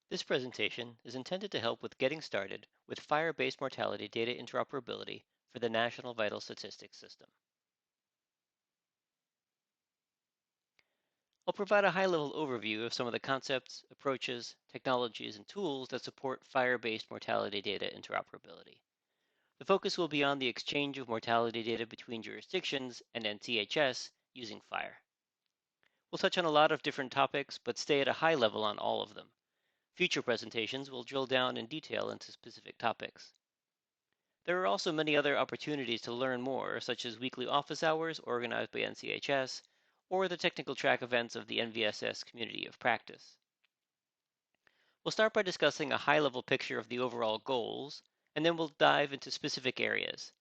This presentation is intended to help with getting started with FHIR-based mortality data interoperability for the National Vital Statistics System. I'll provide a high-level overview of some of the concepts, approaches, technologies, and tools that support FHIR-based mortality data interoperability. The focus will be on the exchange of mortality data between jurisdictions and NCHS using FHIR. We'll touch on a lot of different topics, but stay at a high level on all of them. Future presentations will drill down in detail into specific topics. There are also many other opportunities to learn more, such as weekly office hours organized by NCHS, or the technical track events of the NVSS Community of Practice. We'll start by discussing a high-level picture of the overall goals, and then we'll dive into specific areas.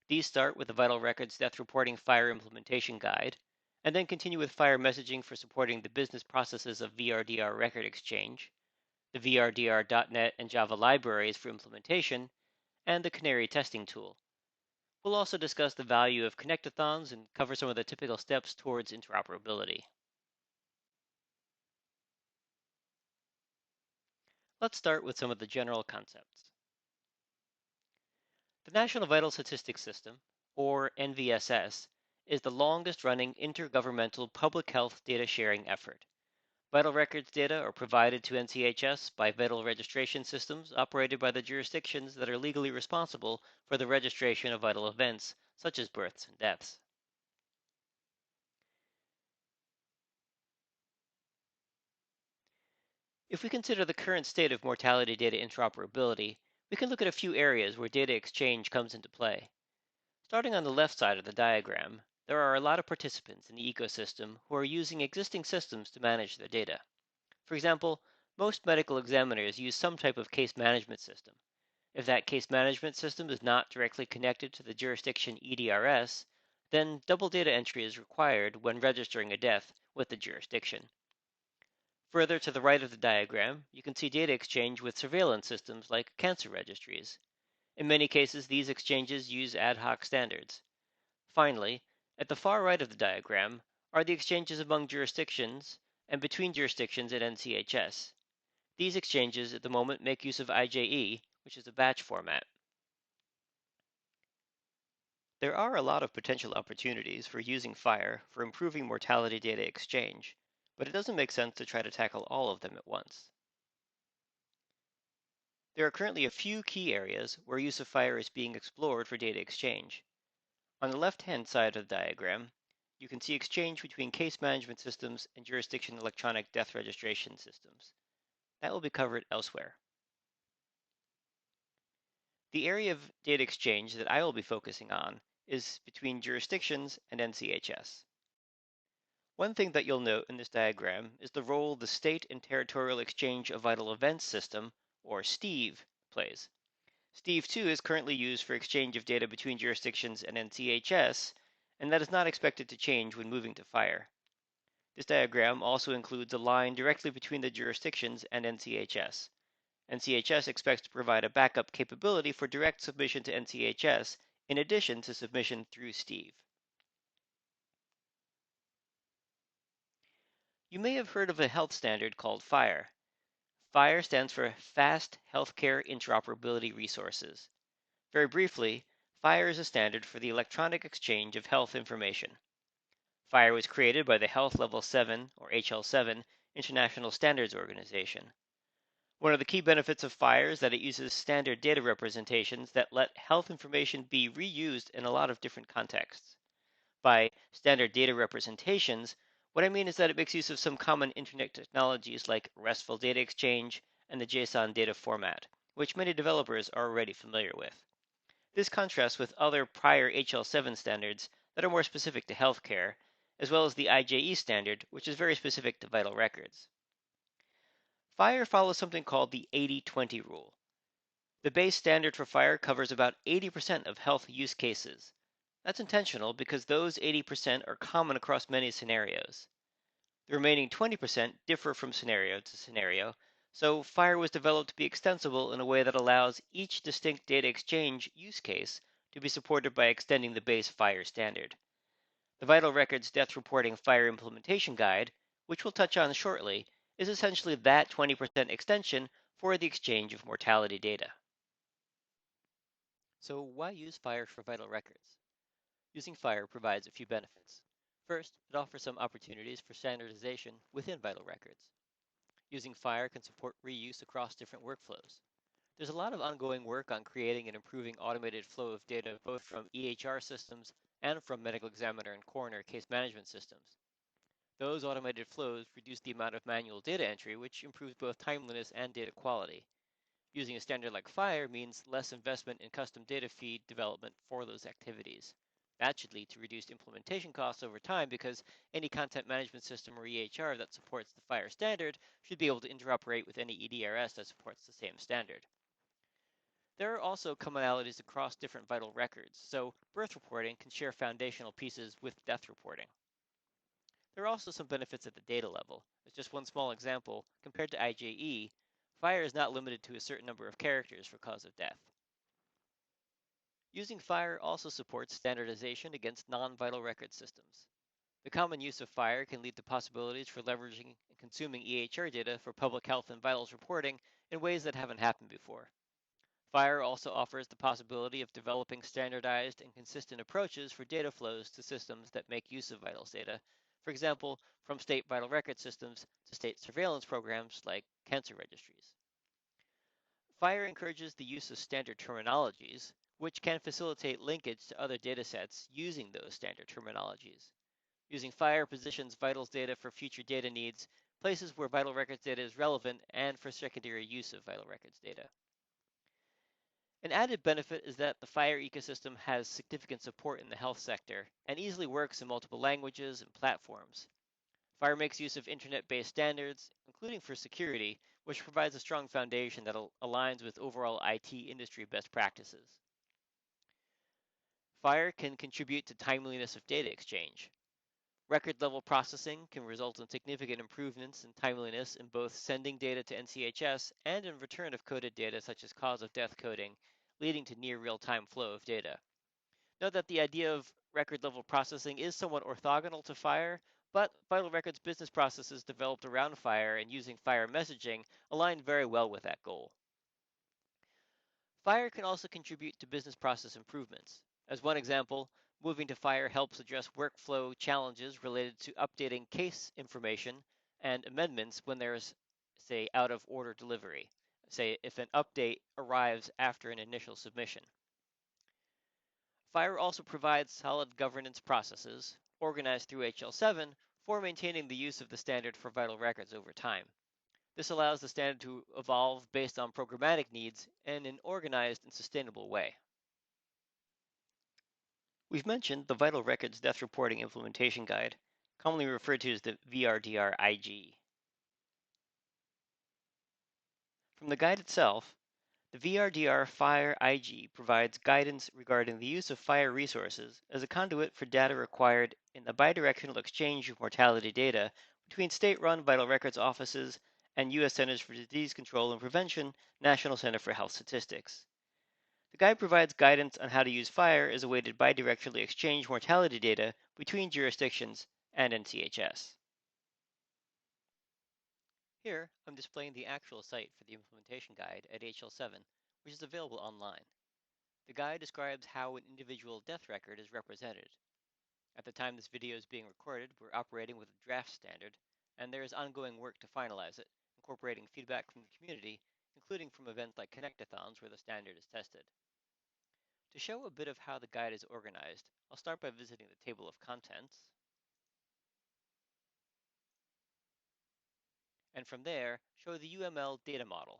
These start with the Vital Records Death Reporting FHIR Implementation Guide, and then continue with FHIR Messaging for supporting the business processes of VRDR Record Exchange, the VRDR.NET and Java libraries for implementation, and the Canary testing tool. We'll also discuss the value of Connectathons and cover some of the typical steps towards interoperability. Let's start with some of the general concepts. The National Vital Statistics System, or NVSS, is the longest-running intergovernmental public health data sharing effort. Vital records data are provided to NCHS by vital registration systems operated by the jurisdictions that are legally responsible for the registration of vital events, such as births and deaths. If we consider the current state of mortality data interoperability, we can look at a few areas where data exchange comes into play. Starting on the left side of the diagram, there are a lot of participants in the ecosystem who are using existing systems to manage their data. For example, most medical examiners use some type of case management system. If that case management system is not directly connected to the jurisdiction EDRS, then double data entry is required when registering a death with the jurisdiction. Further to the right of the diagram, you can see data exchange with surveillance systems like cancer registries. In many cases, these exchanges use ad hoc standards. Finally, at the far right of the diagram are the exchanges among jurisdictions and between jurisdictions at NCHS. These exchanges at the moment make use of IJE, which is a batch format. There are a lot of potential opportunities for using FHIR for improving mortality data exchange, but it doesn't make sense to try to tackle all of them at once. There are currently a few key areas where use of FHIR is being explored for data exchange. On the left-hand side of the diagram, you can see exchange between case management systems and jurisdiction electronic death registration systems. That will be covered elsewhere. The area of data exchange that I will be focusing on is between jurisdictions and NCHS. One thing that you'll note in this diagram is the role the State and Territorial Exchange of Vital Events System, or STEVE, plays. STEVE 2 is currently used for exchange of data between jurisdictions and NCHS, and that is not expected to change when moving to FHIR. This diagram also includes a line directly between the jurisdictions and NCHS. NCHS expects to provide a backup capability for direct submission to NCHS in addition to submission through STEVE. You may have heard of a health standard called FHIR. FHIR stands for Fast Healthcare Interoperability Resources. Very briefly, FHIR is a standard for the electronic exchange of health information. FHIR was created by the Health Level 7, or HL7, International Standards Organization. One of the key benefits of FHIR is that it uses standard data representations that let health information be reused in a lot of different contexts. By standard data representations, what I mean is that it makes use of some common internet technologies like RESTful data exchange and the JSON data format, which many developers are already familiar with. This contrasts with other prior HL7 standards that are more specific to healthcare, as well as the IJE standard, which is very specific to vital records. FHIR follows something called the 80-20 rule. The base standard for FHIR covers about 80% of health use cases. That's intentional because those 80% are common across many scenarios. The remaining 20% differ from scenario to scenario, so FHIR was developed to be extensible in a way that allows each distinct data exchange use case to be supported by extending the base FHIR standard. The Vital Records Death Reporting FHIR Implementation Guide, which we'll touch on shortly, is essentially that 20% extension for the exchange of mortality data. So why use FHIR for vital records? Using FHIR provides a few benefits. First, it offers some opportunities for standardization within vital records. Using FHIR can support reuse across different workflows. There's a lot of ongoing work on creating and improving automated flow of data both from EHR systems and from medical examiner and coroner case management systems. Those automated flows reduce the amount of manual data entry, which improves both timeliness and data quality. Using a standard like FHIR means less investment in custom data feed development for those activities. That should lead to reduced implementation costs over time because any content management system or EHR that supports the FHIR standard should be able to interoperate with any EDRS that supports the same standard. There are also commonalities across different vital records, so birth reporting can share foundational pieces with death reporting. There are also some benefits at the data level. As just one small example, compared to IJE, FHIR is not limited to a certain number of characters for cause of death. Using FHIR also supports standardization against non-vital record systems. The common use of FHIR can lead to possibilities for leveraging and consuming EHR data for public health and vitals reporting in ways that haven't happened before. FHIR also offers the possibility of developing standardized and consistent approaches for data flows to systems that make use of vitals data, for example, from state vital record systems to state surveillance programs like cancer registries. FHIR encourages the use of standard terminologies, which can facilitate linkage to other datasets using those standard terminologies. Using FHIR positions vitals data for future data needs, places where vital records data is relevant, and for secondary use of vital records data. An added benefit is that the FHIR ecosystem has significant support in the health sector and easily works in multiple languages and platforms. FHIR makes use of internet-based standards, including for security, which provides a strong foundation that aligns with overall IT industry best practices. FHIR can contribute to timeliness of data exchange. Record-level processing can result in significant improvements in timeliness in both sending data to NCHS and in return of coded data such as cause of death coding, leading to near real-time flow of data. Note that the idea of record-level processing is somewhat orthogonal to FHIR, but Vital Records business processes developed around FHIR and using FHIR messaging align very well with that goal. FHIR can also contribute to business process improvements. As one example, moving to FHIR helps address workflow challenges related to updating case information and amendments when there's, say, out of order delivery, say if an update arrives after an initial submission. FHIR also provides solid governance processes, organized through HL7, for maintaining the use of the standard for vital records over time. This allows the standard to evolve based on programmatic needs in an organized and sustainable way. We've mentioned the Vital Records Death Reporting Implementation Guide, commonly referred to as the VRDRIG. From the guide itself, the VRDR FHIR IG provides guidance regarding the use of FHIR resources as a conduit for data required in the bidirectional exchange of mortality data between state-run vital records offices and U.S. Centers for Disease Control and Prevention, National Center for Health Statistics. The guide provides guidance on how to use FHIR as a way to bidirectionally exchange mortality data between jurisdictions and NCHS. Here, I'm displaying the actual site for the implementation guide at HL7, which is available online. The guide describes how an individual death record is represented. At the time this video is being recorded, we're operating with a draft standard, and there is ongoing work to finalize it, incorporating feedback from the community, including from events like Connectathons where the standard is tested. To show a bit of how the guide is organized, I'll start by visiting the table of contents, and from there, show the UML data model.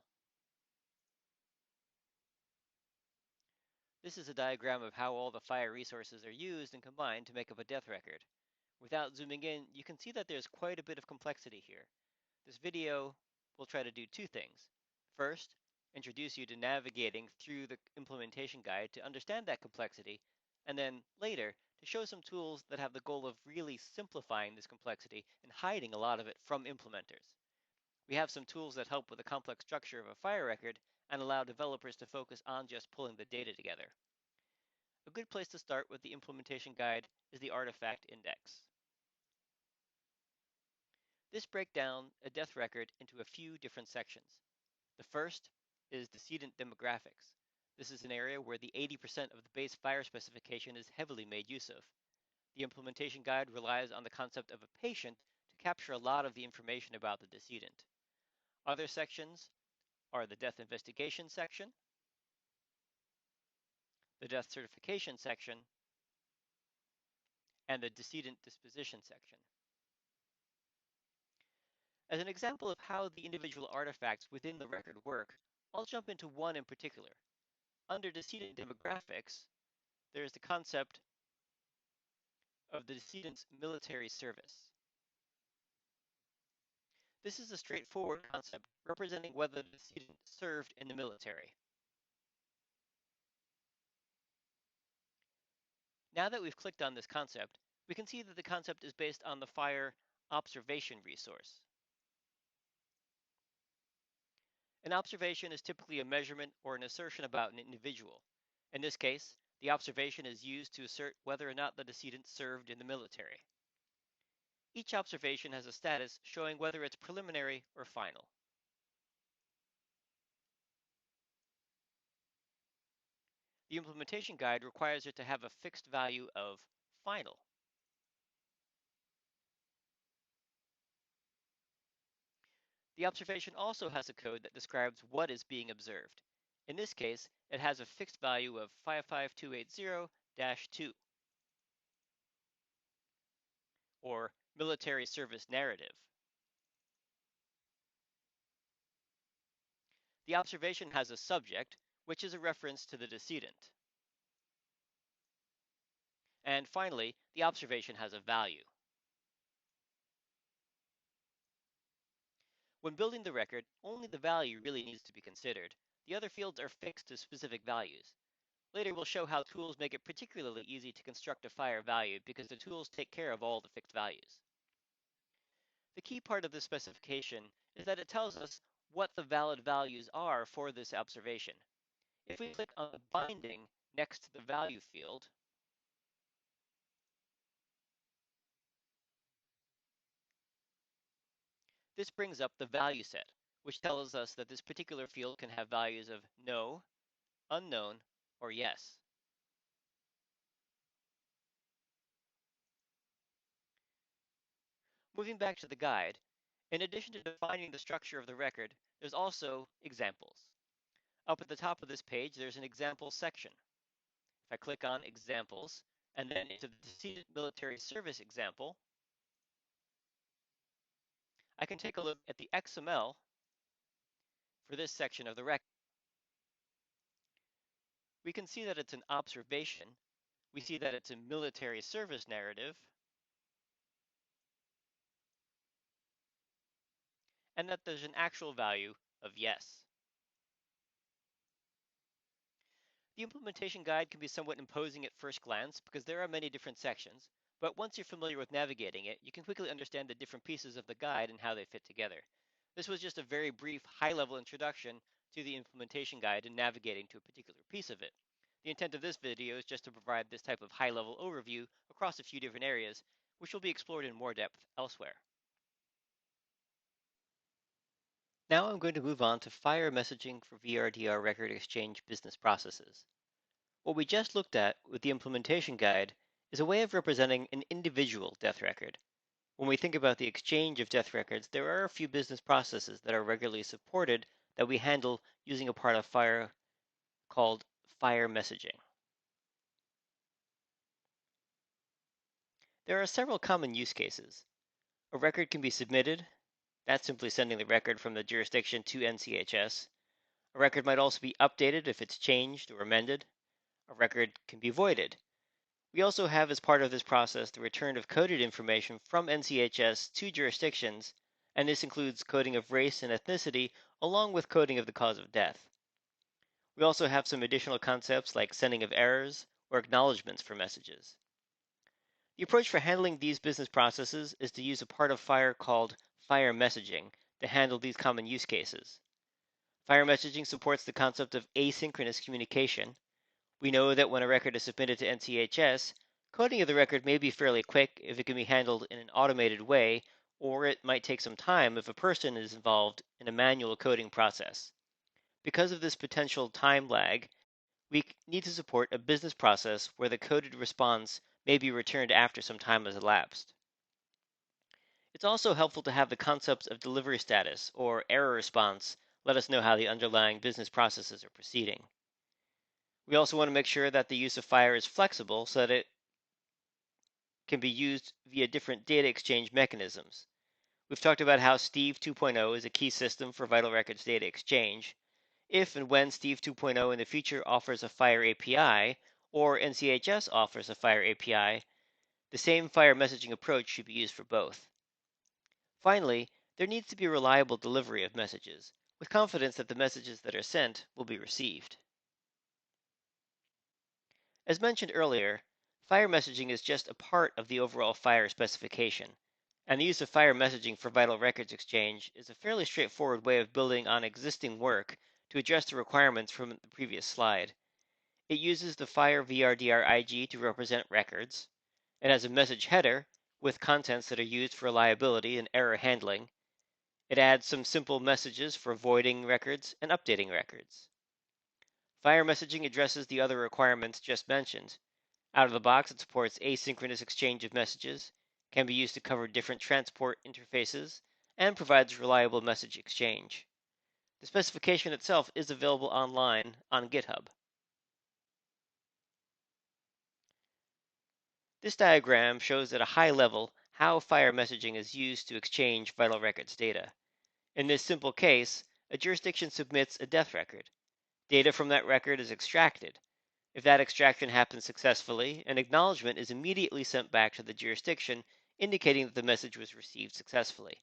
This is a diagram of how all the FHIR resources are used and combined to make up a death record. Without zooming in, you can see that there's quite a bit of complexity here. This video will try to do two things. First, introduce you to navigating through the implementation guide to understand that complexity, and then later, to show some tools that have the goal of really simplifying this complexity and hiding a lot of it from implementers. We have some tools that help with the complex structure of a FHIR record and allow developers to focus on just pulling the data together. A good place to start with the implementation guide is the artifact index. This breaks down a death record into a few different sections. The first is decedent demographics. This is an area where the 80% of the base FHIR specification is heavily made use of. The implementation guide relies on the concept of a patient to capture a lot of the information about the decedent. Other sections are the death investigation section, the death certification section, and the decedent disposition section. As an example of how the individual artifacts within the record work, I'll jump into one in particular. Under decedent demographics, there is the concept of the decedent's military service. This is a straightforward concept representing whether the decedent served in the military. Now that we've clicked on this concept, we can see that the concept is based on the FHIR observation resource. An observation is typically a measurement or an assertion about an individual. In this case, the observation is used to assert whether or not the decedent served in the military. Each observation has a status showing whether it's preliminary or final. The implementation guide requires it to have a fixed value of final. The observation also has a code that describes what is being observed. In this case, it has a fixed value of 55280-2, or military service narrative. The observation has a subject, which is a reference to the decedent. And finally, the observation has a value. When building the record, only the value really needs to be considered. The other fields are fixed to specific values. Later, we'll show how tools make it particularly easy to construct a FHIR value because the tools take care of all the fixed values. The key part of this specification is that it tells us what the valid values are for this observation. If we click on the binding next to the value field, this brings up the value set, which tells us that this particular field can have values of no, unknown, or yes. Moving back to the guide, in addition to defining the structure of the record, there's also examples. Up at the top of this page, there's an example section. If I click on examples and then into the decedent military service example, I can take a look at the XML for this section of the record. We can see that it's an observation. We see that it's a military service narrative, and that there's an actual value of yes. The implementation guide can be somewhat imposing at first glance because there are many different sections, but once you're familiar with navigating it, you can quickly understand the different pieces of the guide and how they fit together. This was just a very brief, high-level introduction to the implementation guide and navigating to a particular piece of it. The intent of this video is just to provide this type of high-level overview across a few different areas, which will be explored in more depth elsewhere. Now I'm going to move on to FHIR messaging for VRDR record exchange business processes. What we just looked at with the implementation guide is a way of representing an individual death record. When we think about the exchange of death records, there are a few business processes that are regularly supported that we handle using a part of FHIR called FHIR Messaging. There are several common use cases. A record can be submitted. That's simply sending the record from the jurisdiction to NCHS. A record might also be updated if it's changed or amended. A record can be voided. We also have as part of this process the return of coded information from NCHS to jurisdictions, and this includes coding of race and ethnicity along with coding of the cause of death. We also have some additional concepts like sending of errors or acknowledgments for messages. The approach for handling these business processes is to use a part of FHIR called FHIR Messaging to handle these common use cases. FHIR Messaging supports the concept of asynchronous communication. We know that when a record is submitted to NCHS, coding of the record may be fairly quick if it can be handled in an automated way, or it might take some time if a person is involved in a manual coding process. Because of this potential time lag, we need to support a business process where the coded response may be returned after some time has elapsed. It's also helpful to have the concepts of delivery status or error response let us know how the underlying business processes are proceeding. We also want to make sure that the use of FHIR is flexible so that it can be used via different data exchange mechanisms. We've talked about how Steve 2.0 is a key system for vital records data exchange. If and when Steve 2.0 in the future offers a FHIR API, or NCHS offers a FHIR API, the same FHIR messaging approach should be used for both. Finally, there needs to be reliable delivery of messages, with confidence that the messages that are sent will be received. As mentioned earlier, FHIR messaging is just a part of the overall FHIR specification, and the use of FHIR messaging for vital records exchange is a fairly straightforward way of building on existing work to address the requirements from the previous slide. It uses the FHIR VRDRIG to represent records. It has a message header with contents that are used for reliability and error handling. It adds some simple messages for voiding records and updating records. FHIR messaging addresses the other requirements just mentioned. Out of the box, it supports asynchronous exchange of messages, can be used to cover different transport interfaces, and provides reliable message exchange. The specification itself is available online on GitHub. This diagram shows at a high level how FHIR messaging is used to exchange vital records data. In this simple case, a jurisdiction submits a death record. Data from that record is extracted. If that extraction happens successfully, an acknowledgement is immediately sent back to the jurisdiction, indicating that the message was received successfully.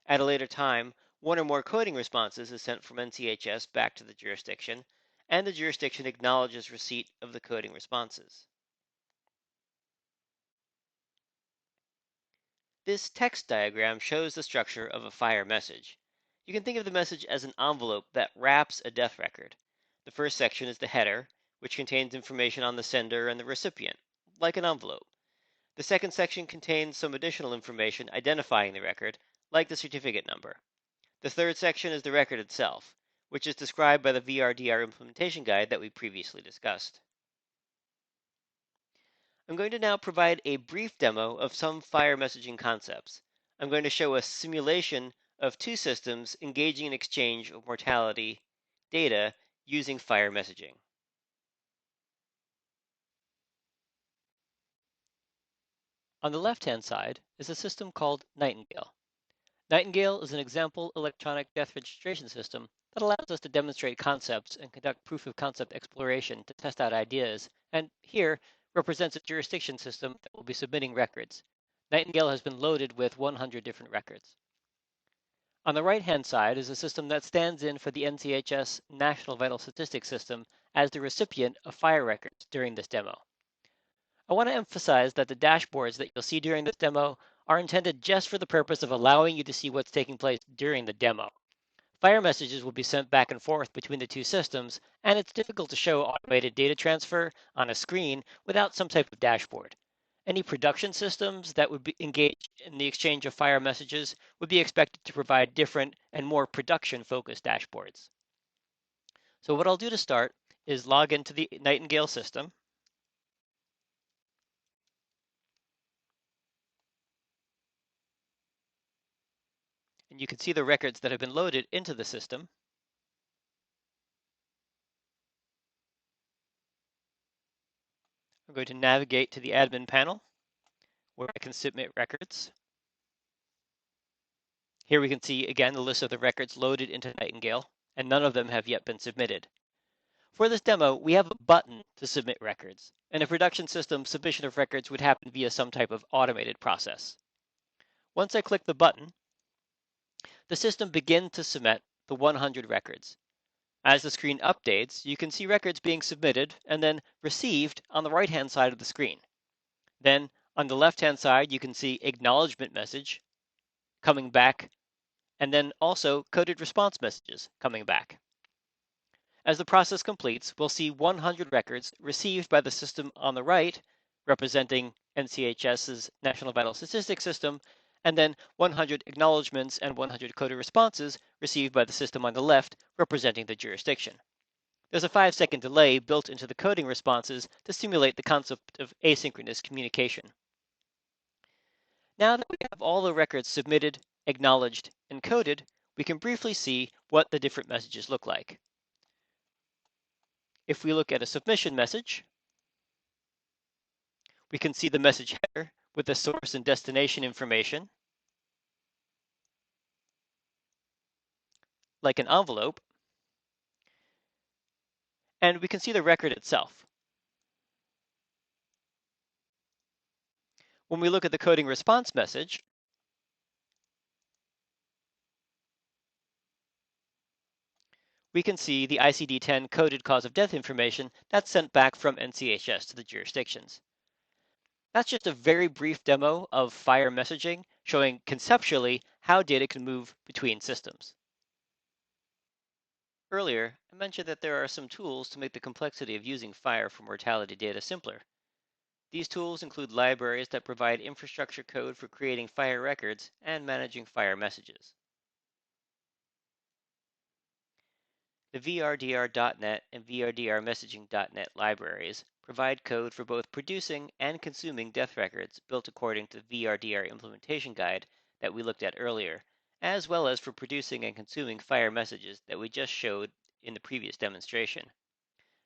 At a later time, one or more coding responses is sent from NCHS back to the jurisdiction, and the jurisdiction acknowledges receipt of the coding responses. This text diagram shows the structure of a FHIR message. You can think of the message as an envelope that wraps a death record. The first section is the header, which contains information on the sender and the recipient, like an envelope. The second section contains some additional information identifying the record, like the certificate number. The third section is the record itself, which is described by the VRDR Implementation Guide that we previously discussed. I'm going to now provide a brief demo of some FHIR messaging concepts. I'm going to show a simulation of two systems engaging in exchange of mortality data using FHIR messaging. On the left-hand side is a system called Nightingale. Nightingale is an example electronic death registration system that allows us to demonstrate concepts and conduct proof of concept exploration to test out ideas, and here represents a jurisdiction system that will be submitting records. Nightingale has been loaded with 100 different records. On the right-hand side is a system that stands in for the NCHS National Vital Statistics System as the recipient of FHIR records during this demo. I want to emphasize that the dashboards that you'll see during this demo are intended just for the purpose of allowing you to see what's taking place during the demo. FHIR messages will be sent back and forth between the two systems, and it's difficult to show automated data transfer on a screen without some type of dashboard. Any production systems that would be engaged in the exchange of FHIR messages would be expected to provide different and more production-focused dashboards. So what I'll do to start is log into the Nightingale system. And you can see the records that have been loaded into the system. I'm going to navigate to the admin panel where I can submit records. Here we can see again the list of the records loaded into Nightingale, and none of them have yet been submitted. For this demo, we have a button to submit records. In a production system, submission of records would happen via some type of automated process. Once I click the button, the system begins to submit the 100 records. As the screen updates, you can see records being submitted and then received on the right-hand side of the screen. Then on the left-hand side, you can see acknowledgement message coming back, and then also coded response messages coming back. As the process completes, we'll see 100 records received by the system on the right, representing NCHS's National Vital Statistics System, and then 100 acknowledgements and 100 coded responses received by the system on the left, representing the jurisdiction. There's a 5-second delay built into the coding responses to simulate the concept of asynchronous communication. Now that we have all the records submitted, acknowledged, and coded, we can briefly see what the different messages look like. If we look at a submission message, we can see the message header with the source and destination information, like an envelope, and we can see the record itself. When we look at the coding response message, we can see the ICD-10 coded cause of death information that's sent back from NCHS to the jurisdictions. That's just a very brief demo of FHIR messaging, showing conceptually how data can move between systems. Earlier, I mentioned that there are some tools to make the complexity of using FHIR for mortality data simpler. These tools include libraries that provide infrastructure code for creating FHIR records and managing FHIR messages. The VRDR.net and VRDR Messaging.net libraries provide code for both producing and consuming death records built according to the VRDR Implementation Guide that we looked at earlier, as well as for producing and consuming FHIR messages that we just showed in the previous demonstration.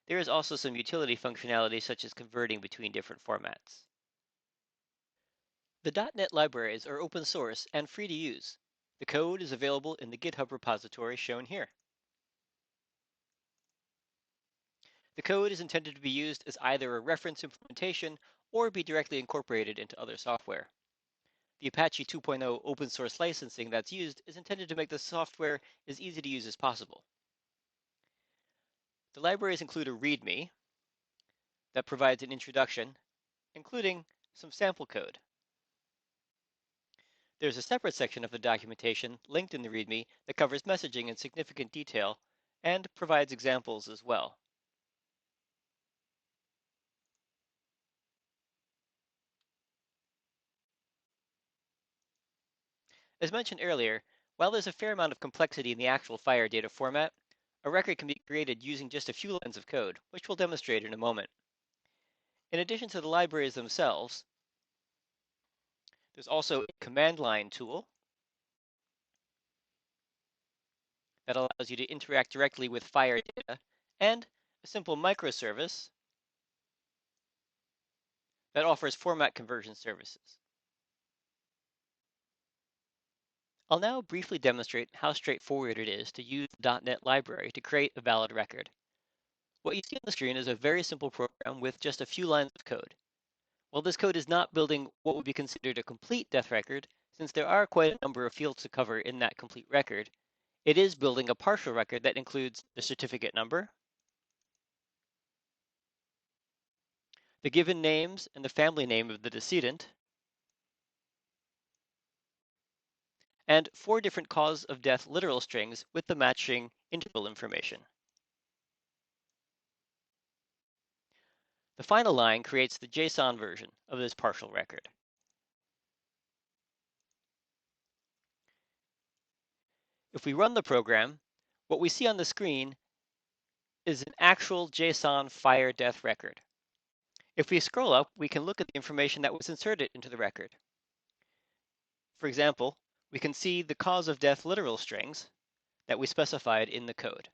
There is also some utility functionality such as converting between different formats. The .NET libraries are open source and free to use. The code is available in the GitHub repository shown here. The code is intended to be used as either a reference implementation or be directly incorporated into other software. The Apache 2.0 open source licensing that's used is intended to make the software as easy to use as possible. The libraries include a README that provides an introduction, including some sample code. There's a separate section of the documentation linked in the README that covers messaging in significant detail and provides examples as well. As mentioned earlier, while there's a fair amount of complexity in the actual FHIR data format, a record can be created using just a few lines of code, which we'll demonstrate in a moment. In addition to the libraries themselves, there's also a command line tool that allows you to interact directly with FHIR data, and a simple microservice that offers format conversion services. I'll now briefly demonstrate how straightforward it is to use the .NET library to create a valid record. What you see on the screen is a very simple program with just a few lines of code. While this code is not building what would be considered a complete death record, since there are quite a number of fields to cover in that complete record, it is building a partial record that includes the certificate number, the given names and the family name of the decedent, and 4 different cause of death literal strings with the matching interval information. The final line creates the JSON version of this partial record. If we run the program, what we see on the screen is an actual JSON FHIR death record. If we scroll up, we can look at the information that was inserted into the record. For example, we can see the cause of death literal strings that we specified in the code.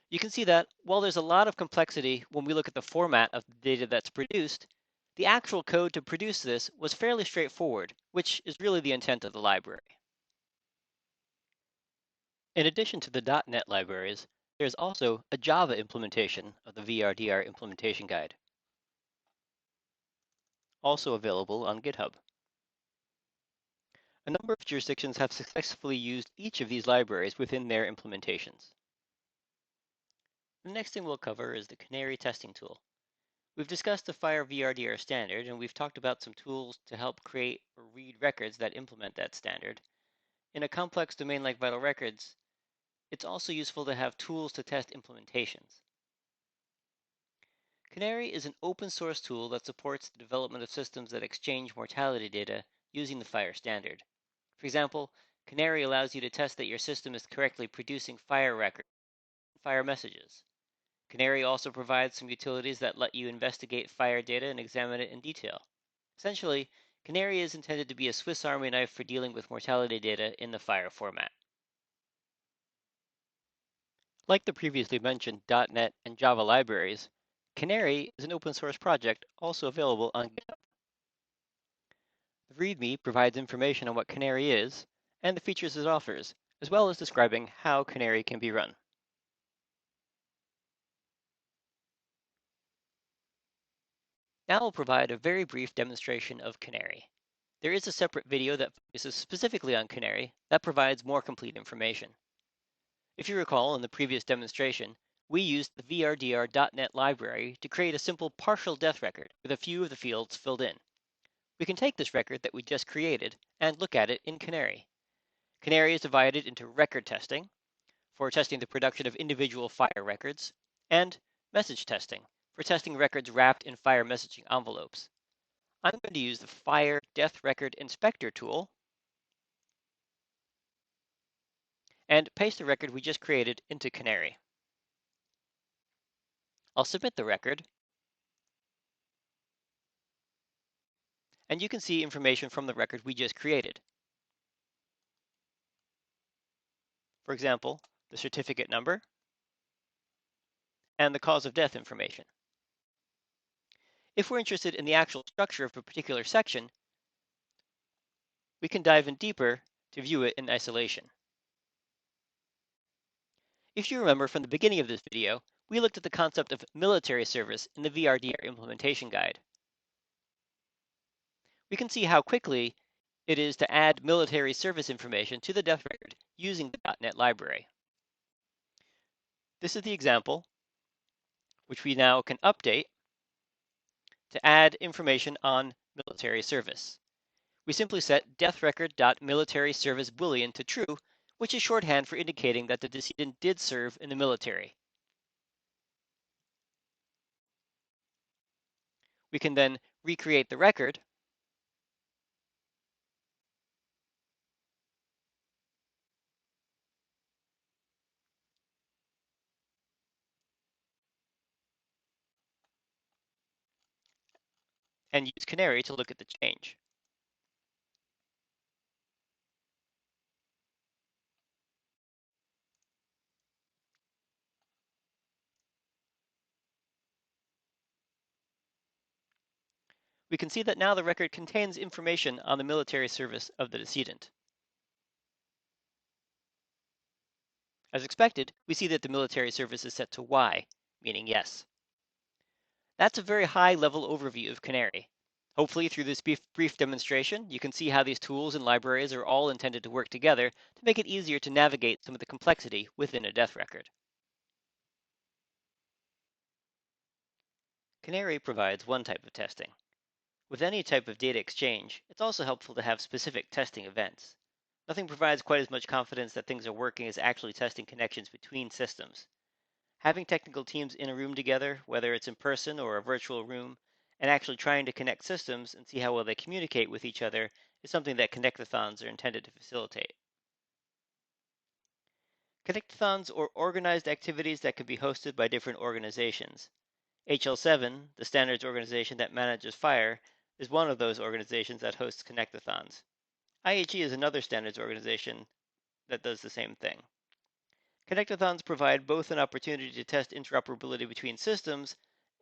You can see that while there's a lot of complexity when we look at the format of the data that's produced, the actual code to produce this was fairly straightforward, which is really the intent of the library. In addition to the .NET libraries, there's also a Java implementation of the VRDR Implementation Guide, also available on GitHub. A number of jurisdictions have successfully used each of these libraries within their implementations. The next thing we'll cover is the Canary testing tool. We've discussed the FHIR VRDR standard, and we've talked about some tools to help create or read records that implement that standard. In a complex domain like vital records, it's also useful to have tools to test implementations. Canary is an open source tool that supports the development of systems that exchange mortality data using the FHIR standard. For example, Canary allows you to test that your system is correctly producing FHIR records and FHIR messages. Canary also provides some utilities that let you investigate FHIR data and examine it in detail. Essentially, Canary is intended to be a Swiss Army knife for dealing with mortality data in the FHIR format. Like the previously mentioned .NET and Java libraries, Canary is an open source project also available on GitHub. The README provides information on what Canary is and the features it offers, as well as describing how Canary can be run. Now I'll provide a very brief demonstration of Canary. There is a separate video that focuses specifically on Canary that provides more complete information. If you recall, in the previous demonstration, we used the VRDR.NET library to create a simple partial death record with a few of the fields filled in. We can take this record that we just created and look at it in Canary. Canary is divided into record testing, for testing the production of individual FHIR records, and message testing, for testing records wrapped in FHIR messaging envelopes. I'm going to use the FHIR Death Record Inspector tool and paste the record we just created into Canary. I'll submit the record, and you can see information from the record we just created. For example, the certificate number and the cause of death information. If we're interested in the actual structure of a particular section, we can dive in deeper to view it in isolation. If you remember from the beginning of this video, we looked at the concept of military service in the VRDR Implementation Guide. We can see how quickly it is to add military service information to the death record using the .NET library. This is the example, which we now can update to add information on military service. We simply set deathrecord.militaryservice boolean to true, which is shorthand for indicating that the decedent did serve in the military. We can then recreate the record and use Canary to look at the change. We can see that now the record contains information on the military service of the decedent. As expected, we see that the military service is set to Y, meaning yes. That's a very high-level overview of Canary. Hopefully, through this brief demonstration, you can see how these tools and libraries are all intended to work together to make it easier to navigate some of the complexity within a death record. Canary provides one type of testing. With any type of data exchange, it's also helpful to have specific testing events. Nothing provides quite as much confidence that things are working as actually testing connections between systems. Having technical teams in a room together, whether it's in person or a virtual room, and actually trying to connect systems and see how well they communicate with each other is something that Connectathons are intended to facilitate. Connectathons are organized activities that can be hosted by different organizations. HL7, the standards organization that manages FHIR, is one of those organizations that hosts Connectathons. IHE is another standards organization that does the same thing. Connectathons provide both an opportunity to test interoperability between systems,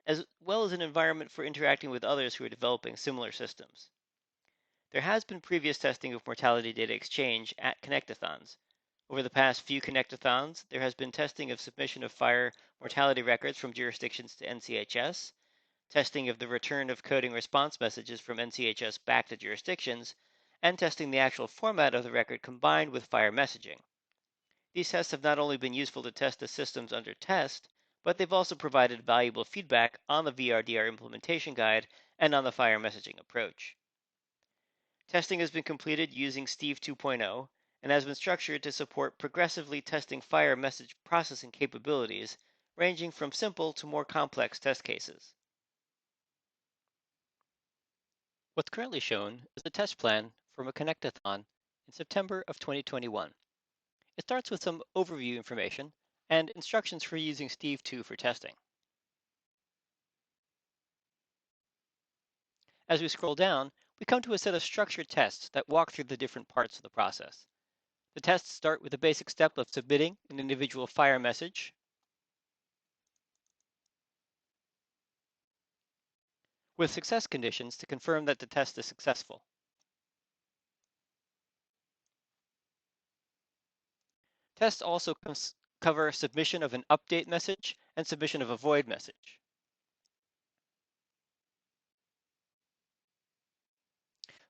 as well as an environment for interacting with others who are developing similar systems. There has been previous testing of mortality data exchange at Connectathons. Over the past few Connectathons, there has been testing of submission of FHIR mortality records from jurisdictions to NCHS, testing of the return of coding response messages from NCHS back to jurisdictions, and testing the actual format of the record combined with FHIR messaging. These tests have not only been useful to test the systems under test, but they've also provided valuable feedback on the VRDR implementation guide and on the FHIR messaging approach. Testing has been completed using Steve 2.0 and has been structured to support progressively testing FHIR message processing capabilities, ranging from simple to more complex test cases. What's currently shown is the test plan from a Connectathon in September of 2021. It starts with some overview information and instructions for using Steve 2 for testing. As we scroll down, we come to a set of structured tests that walk through the different parts of the process. The tests start with the basic step of submitting an individual FHIR message, with success conditions to confirm that the test is successful. Tests also cover submission of an update message and submission of a void message.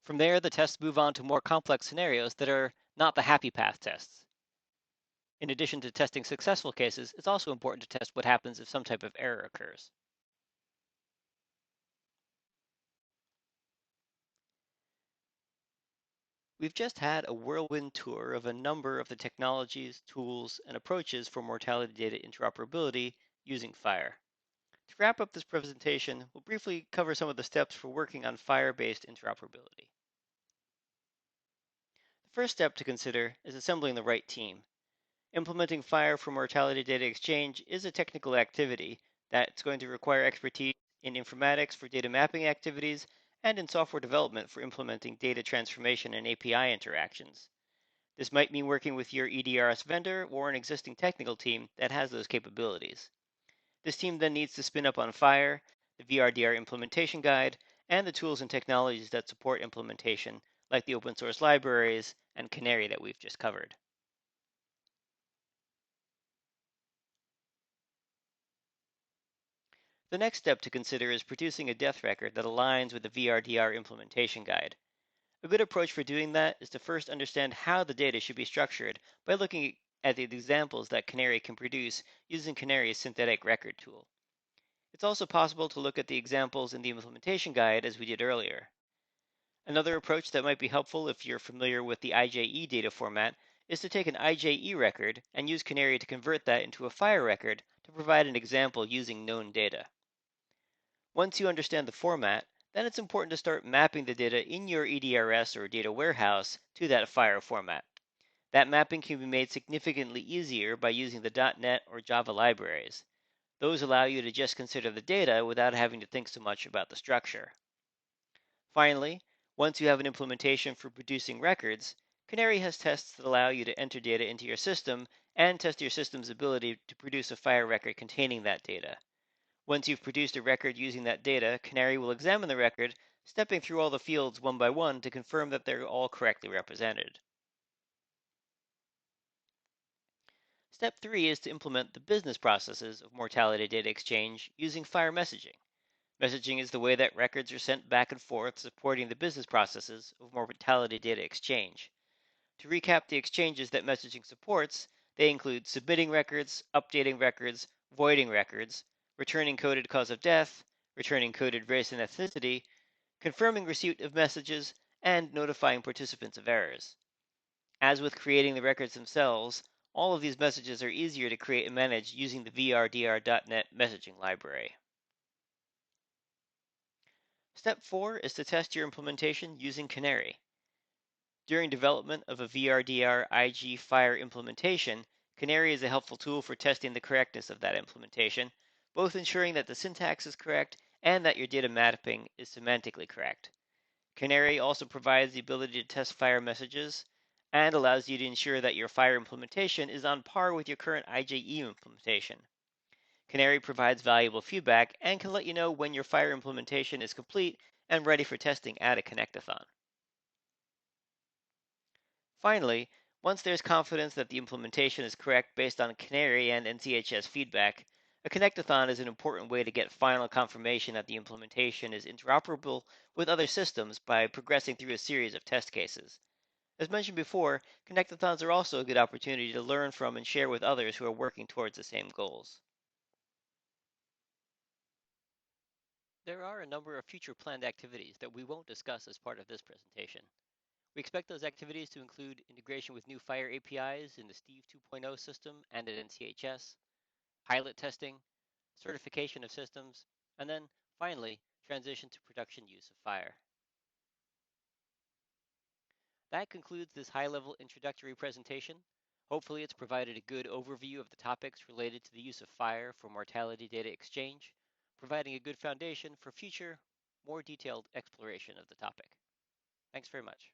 From there, the tests move on to more complex scenarios that are not the happy path tests. In addition to testing successful cases, it's also important to test what happens if some type of error occurs. We've just had a whirlwind tour of a number of the technologies, tools, and approaches for mortality data interoperability using FHIR. To wrap up this presentation, we'll briefly cover some of the steps for working on FHIR-based interoperability. The first step to consider is assembling the right team. Implementing FHIR for mortality data exchange is a technical activity that's going to require expertise in informatics for data mapping activities and in software development for implementing data transformation and API interactions. This might mean working with your EDRS vendor or an existing technical team that has those capabilities. This team then needs to spin up on FHIR, the VRDR implementation guide, and the tools and technologies that support implementation, like the open source libraries and Canary that we've just covered. The next step to consider is producing a death record that aligns with the VRDR implementation guide. A good approach for doing that is to first understand how the data should be structured by looking at the examples that Canary can produce using Canary's synthetic record tool. It's also possible to look at the examples in the implementation guide as we did earlier. Another approach that might be helpful if you're familiar with the IJE data format is to take an IJE record and use Canary to convert that into a FHIR record to provide an example using known data. Once you understand the format, then it's important to start mapping the data in your EDRS or data warehouse to that FHIR format. That mapping can be made significantly easier by using the .NET or Java libraries. Those allow you to just consider the data without having to think so much about the structure. Finally, once you have an implementation for producing records, Canary has tests that allow you to enter data into your system and test your system's ability to produce a FHIR record containing that data. Once you've produced a record using that data, Canary will examine the record, stepping through all the fields one by one to confirm that they're all correctly represented. Step 3 is to implement the business processes of mortality data exchange using FHIR Messaging. Messaging is the way that records are sent back and forth, supporting the business processes of mortality data exchange. To recap the exchanges that messaging supports, they include submitting records, updating records, voiding records, returning coded cause of death, returning coded race and ethnicity, confirming receipt of messages, and notifying participants of errors. As with creating the records themselves, all of these messages are easier to create and manage using the VRDR.net messaging library. Step 4 is to test your implementation using Canary. During development of a VRDRIG FHIR implementation, Canary is a helpful tool for testing the correctness of that implementation, both ensuring that the syntax is correct and that your data mapping is semantically correct. Canary also provides the ability to test FHIR messages and allows you to ensure that your FHIR implementation is on par with your current IJE implementation. Canary provides valuable feedback and can let you know when your FHIR implementation is complete and ready for testing at a Connectathon. Finally, once there's confidence that the implementation is correct based on Canary and NCHS feedback, a Connectathon is an important way to get final confirmation that the implementation is interoperable with other systems by progressing through a series of test cases. As mentioned before, Connectathons are also a good opportunity to learn from and share with others who are working towards the same goals. There are a number of future planned activities that we won't discuss as part of this presentation. We expect those activities to include integration with new FHIR APIs in the Steve 2.0 system and at NCHS, pilot testing, certification of systems, and then, finally, transition to production use of FHIR. That concludes this high-level introductory presentation. Hopefully it's provided a good overview of the topics related to the use of FHIR for mortality data exchange, providing a good foundation for future, more detailed exploration of the topic. Thanks very much.